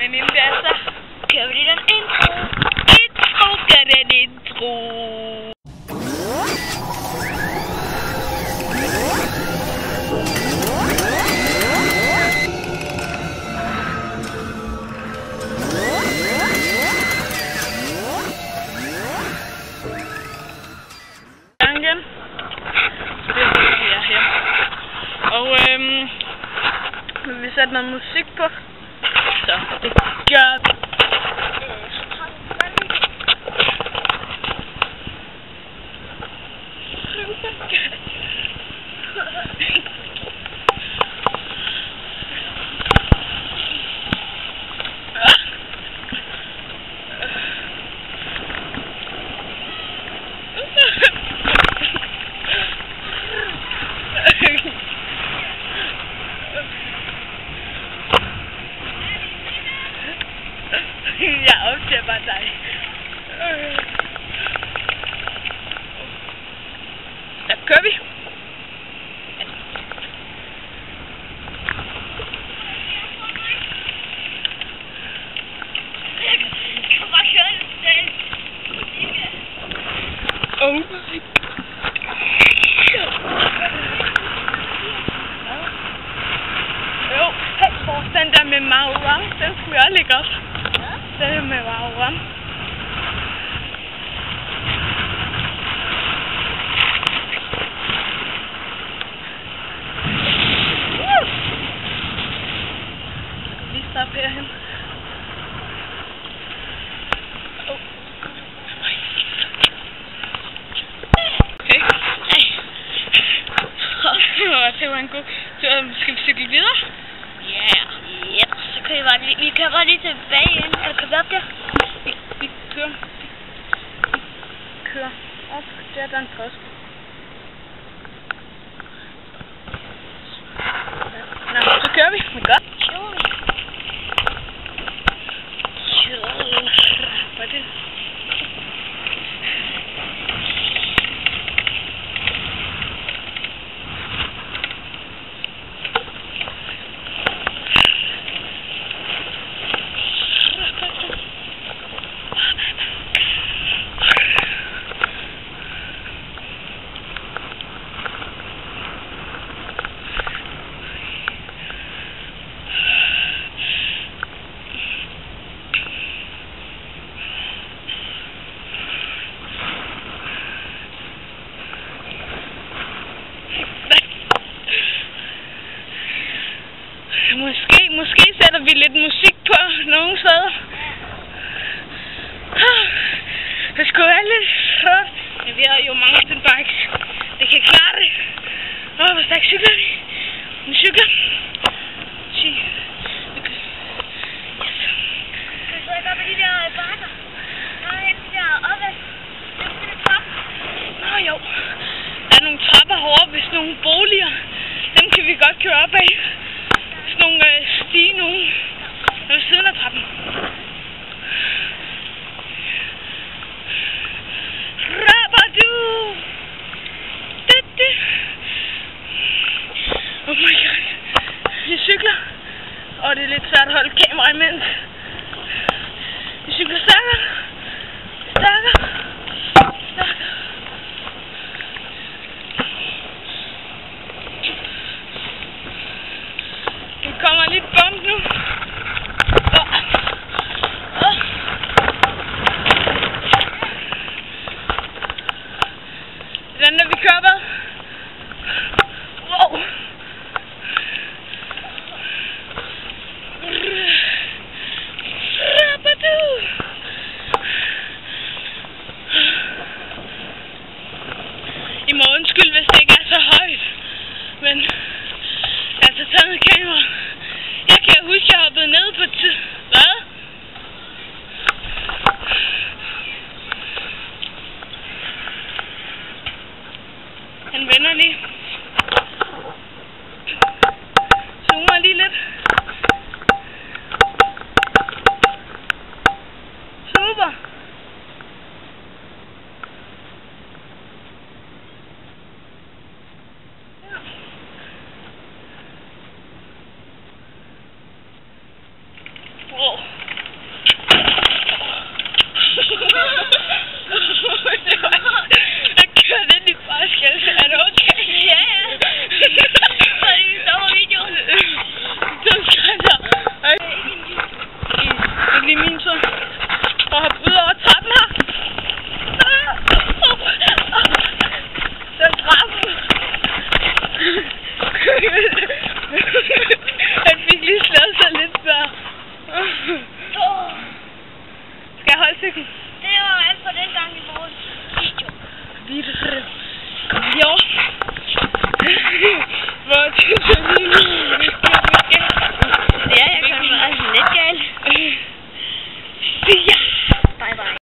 Men inden det er, så kører vi lige den intro. Intro, gør den intro. Igen. Det er her. Og vi sætter noget musik på. Så det gør vi. Jeg optager bare dig. Så kører vi. Jeg kan bare køre det selv. Musik. Jo, hey, den der med Mauram, den skulle jeg også lægge op. Den er med Mauram. Lige stoppe herhen. Okay. Det var en god tur. Skal vi cykle videre? Ja. Så kan vi kører bare lige tilbage igen. Eller kan vi op der? Vi kører op. Der er en post. Nå, så kører vi. Godt. Hvad er det? Måske sætter vi lidt musik på nogle steder. Det skulle være lidt sjovt. Men vi har jo mountainbikes. Det kan klare det. Hvor stærkt cykler vi? Vi cykler. 10. Okay. Yes. Skal vi så ikke op i de der bakker? Nej, de der opad. Dem skal vi trappe. Nå jo. Der er nogle trapper herovre ved nogle boliger. Dem kan vi godt køre op af. Sådan nogle stige nogen ved siden af trappen. Rabadu! Oh my god. Vi cykler. Og det er lidt svært at holde kamera imens.